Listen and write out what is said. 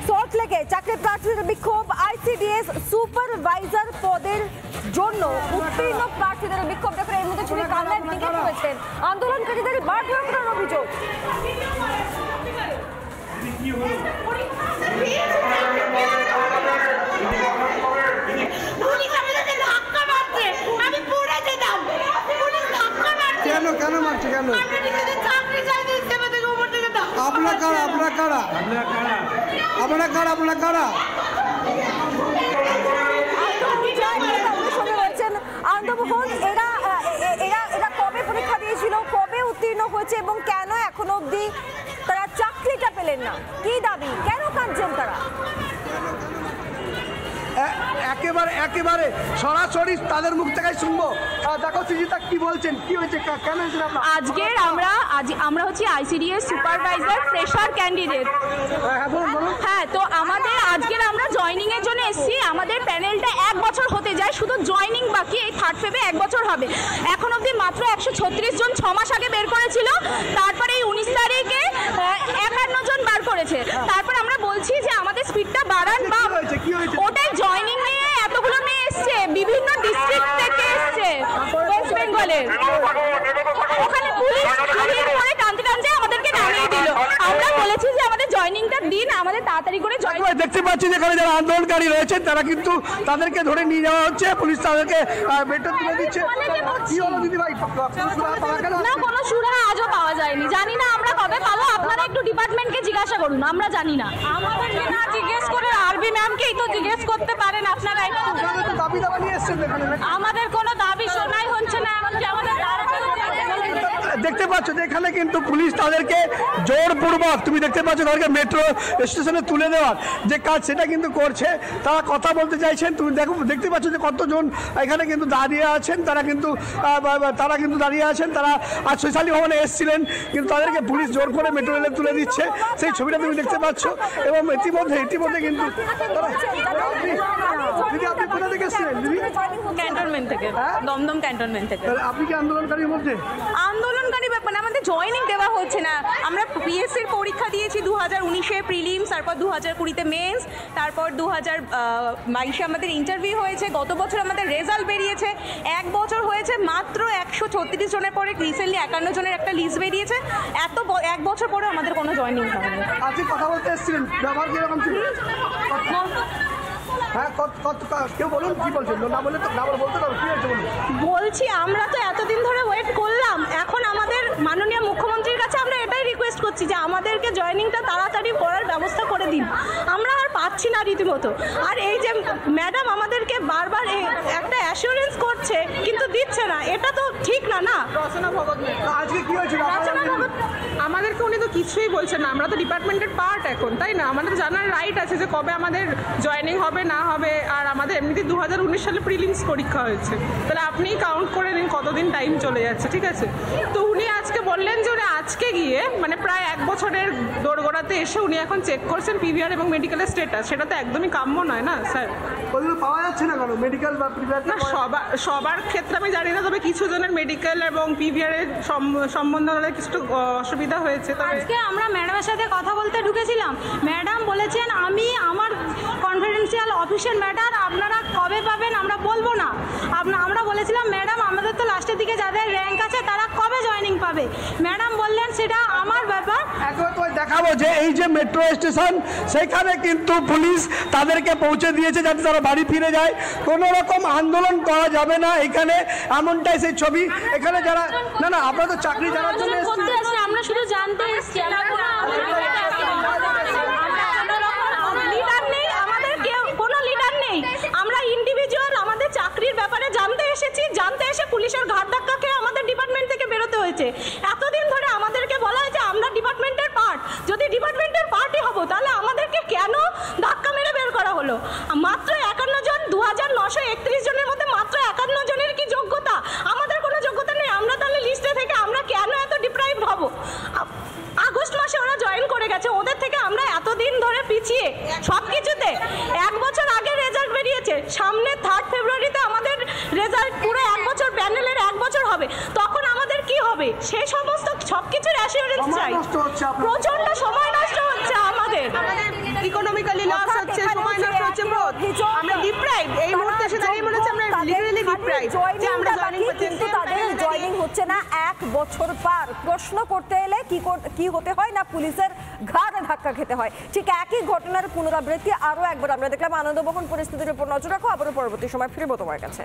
সল্টলেকে চাকরি প্রার্থীদের বিক্ষোভ, আইসিডিএস সুপারভাইজার পদের জন্য উত্তীর্ণ প্রার্থীদের বিক্ষোভ। দেখুন এর মধ্যে ছবি কান্নায় টিকে পড়েছেন আন্দোলনকারীদের মারধর করার অভিযোগ। কেন মারছে কেন? আপনারা কারা? আন্দোলন এরা কবে পরীক্ষা দিয়েছিল, কবে উত্তীর্ণ হয়েছে এবং কেন এখনো অবধি তারা চাকরিটা পেলেন না? কি দাবি, কেন কাঁদছেন তারা? একেবারে সরাসরি তাদের মুখ থেকে শুনবো। দেখো সুজিতা কি বলছেন, কি হয়েছে, কেন হয়েছে? আজকের আমরা হচ্ছে আইসিডিএস সুপারভাইজার ফ্রেশার ক্যান্ডিডেট। হ্যাঁ, তো আমাদের আজকের আমরা জয়েনিং এর জন্য এসেছি। আমাদের প্যানেলটা 1 বছর হতে যায়, শুধু জয়েনিং বাকি। এই 3 ফেব্রুয়ারি 1 বছর হবে। এখন অবধি মাত্র 136 জন 6 মাস আগে বের করেছিল। তারপরে এই 19 তারিখে 51 জন বার করেছে। তারপর আমরা বলছি যে আমাদের স্পিডটা বাড়ান, বা ওটাই জয়েনিং নিয়ে এতগুলো মেয়ে এসছে, বিভিন্ন ডিস্ট্রিক্ট থেকে এসছে ওয়েস্ট বেঙ্গলের। ওখানে পুলিশ করে টানতে আমাদেরকে নামিয়ে দিল। আমরা বলেছি যে আমাদের জয়েনিংটা দিন, আমাদের তাড়াতাড়ি করে জয়েন। দেখতে পাচ্ছি যেখানে যারা আন্দোলনকারী রয়েছেন তারা কিন্তু তাদেরকে ধরে নিয়ে যাওয়া হচ্ছে, পুলিশ তাদেরকে বেতন তুলে দিচ্ছে। কি হলো দিদি ভাই? না, কোনো সুরাহা আজও পাওয়া যায়নি। জানি না আমরা কবে পাবো। আপনারা একটু ডিপার্টমেন্টকে জিজ্ঞাসা করুন, আমরা জানি না। আমাদেরকে না জিজ্ঞেস করে আরবি ম্যামকেই তো জিজ্ঞেস করতে পারেন আপনারা। দাবি দাবা নিয়ে এসছেন এখানে? আমাদের কোনো দাবি শোনাই হচ্ছে না। এমনকি আমাদের দেখতে পাচ্ছ যে এখানে কিন্তু পুলিশ তাদেরকে জোরপূর্বক, তুমি দেখতে পাচ্ছ তাদেরকে মেট্রো স্টেশনে তুলে দেওয়ার যে কাজ সেটা কিন্তু করছে। তারা কথা বলতে চাইছেন। তুমি দেখতে পাচ্ছ যে কতজন এখানে কিন্তু দাঁড়িয়ে আছেন। তারা কিন্তু দাঁড়িয়ে আছেন। তারা আজ শৈশালী ভবনে এসেছিলেন, কিন্তু তাদেরকে পুলিশ জোর করে মেট্রো রেলে তুলে দিচ্ছে। সেই ছবিটা তুমি দেখতে পাচ্ছ। এবং ইতিমধ্যে কিন্তু দিদি আপনি কোথা থেকে এসেছিলেন? দিদি ক্যান্টনমেন্ট থেকে, দমদম ক্যান্টনমেন্ট থেকে। আপনি কি আন্দোলনকারীর মধ্যে? আন্দোলনকারী ব্যাপার না, আমাদের জয়েনিং দেওয়া হচ্ছে না। আমরা পিএসসির পরীক্ষা দিয়েছি 2019-এ প্রিলিমস, তারপর 2020-তে মেন্স, তারপর 2022-এ আমাদের ইন্টারভিউ হয়েছে। গত বছর আমাদের রেজাল্ট বেরিয়েছে। 1 বছর হয়েছে, মাত্র 136 জনের পরে রিসেন্টলি 51 জনের একটা লিস্ট বেরিয়েছে। 1 বছর পরে আমাদের কোনো জয়েনিং হয়নি। আজকে কথা বলতে এসেছিলেন, ব্যবহার কিরকম ছিল? হ্যাঁ, কেউ বলুন কি বলছেন? না বলে বলতে পারো, কি হয়েছে বলুন। বলছি আমরা তো এতদিন ধরে ওয়েট করলাম। এখন আমাদের মাননীয় মুখ্যমন্ত্রীর কাছে আমরা এটাই রিকোয়েস্ট করছি যে আমাদেরকে জয়েনিংটা তাড়াতাড়ি করার ব্যবস্থা করে দিন। আমরা আর পাচ্ছি না রীতিমতো। আর এই যে ম্যাডাম আমাদেরকে বারবার একটা অ্যাসিওরেন্স করছে কিন্তু দিচ্ছে না, এটা তো ঠিক না। না, আজকে কি হয়েছিল? আমাদেরকে উনি তো কিছুই বলছেন না। আমরা তো ডিপার্টমেন্টের পার্ট এখন, তাই না? আমাদের জানার রাইট আছে যে কবে আমাদের জয়েনিং হবে না হবে। আর আমাদের এমনিতে 2019 সালে প্রিলিমস পরীক্ষা হয়েছে। তাহলে আপনিই কাউন্ট করে নিন কতদিন টাইম চলে যাচ্ছে, ঠিক আছে? তো উনি আজকে বললেন যে উনি আজকে গিয়ে মানে প্রায় 1 বছরের দোরগোড়াতে এসে উনি এখন চেক করছেন পিভিআর এবং মেডিকেলের স্ট্যাটাস। সেটা তো একদমই কাম্য নয় না স্যার। ওগুলো পাওয়া যাচ্ছে না কেন? মেডিকেল বা প্রিভিআর? না, সবার ক্ষেত্রে আমি জানি না, তবে কিছু জনের মেডিকেল এবং পিভিআরের সম্বন্ধে কিছু অসুবিধা হয়েছে। আজকে আমরা ম্যাডামের সাথে কথা বলতে ঢুকেছিলাম। ম্যাডাম বলেছেন আমার কনফিডেন্সিয়াল অফিসিয়াল ম্যাটার আপনারা কবে পাবেন আমরা বলবো না। আমরা বলেছিলাম ম্যাডাম আমাদের তো লাস্টের দিকে যাদের র্যাঙ্ক আছে তারা কবে জয়েনিং পাবে? ম্যাডাম বললেন সেটা আমার ব্যাপার। এখন তো দেখাবো যে এই যে মেট্রো স্টেশন, সেখানে কিন্তু পুলিশ তাদেরকে পৌঁছে দিয়েছে যাতে তারা বাড়ি ফিরে যায়। কোনো রকম আন্দোলন করা যাবে না এখানে, এমনটাই সেই ছবি। এখানে যারা না আপনারা তো চাকরি জানার জন্য আমরা শুধু জানতে এসেছি। আমরা ইন্ডিভিজুয়াল আমাদের চাকরির ব্যাপারে জানতে এসেছি। জানতে এসে পুলিশের ঘাট ধাক্কা খেয়ে আমাদের ডিপার্টমেন্ট থেকে বেরোতে হয়েছে। এতদিন ধরে আমাদেরকে বলা হয়েছে আমরা ডিপার্টমেন্টের পার্ট। যদি ডিপার্টমেন্টের পার্টই হবো তাহলে আমাদেরকে কেন ধাক্কা মেরে বের করা হলো? মাত্র 51 জন, 2931 জনের মধ্যে মাত্র 51 জনের কি যোগ্যতা? আমাদের কোনো যোগ্যতা নেই। আমরা তাহলে লিস্টে থেকে আমরা কেন এত ডিপ্রাইভড হব? আগস্ট মাসে ওরা জয়েন করে গেছে, ওদের থেকে আমরা এতদিন ধরে পিছিয়ে সব কিছুতে। 1 বছর আগে রেজাল্ট বেরিয়েছে, সামনে 3 ফেব্রুয়ারিতে আমাদের রেজাল্ট, পুরো 1 বছর প্যানেলের 1 বছর হবে। তখন আমাদের কি হবে? সেই সমস্ত সবকিছুর অ্যাসিওরেন্স চাই। প্রচন্ড সময় নষ্ট হচ্ছে আমাদের। ইকোনমিক্যালি লস হচ্ছে, সময় নষ্ট হচ্ছে, আমরা ডিপ্রাইভ এই মুহূর্তে এসে দাঁড়িয়ে মনে হচ্ছে আমরা লিটারালি ডিপ্রাইভ যে আমরা জয়েনিং করতে কিন্তু তাদের জয়েনিং হচ্ছে না 1 বছর পার। প্রশ্ন করতে এলে কি হতে হয় না পুলিশের ঘাড়ে ধাক্কা খেতে হয়। ঠিক একই ঘটনার পুনরাবৃত্তি আরো একবার আমরা দেখলাম। আনন্দবহন পরিস্থিতির উপর নজর রাখো, আবারও পরবর্তী সময় ফিরবো তোমার কাছে।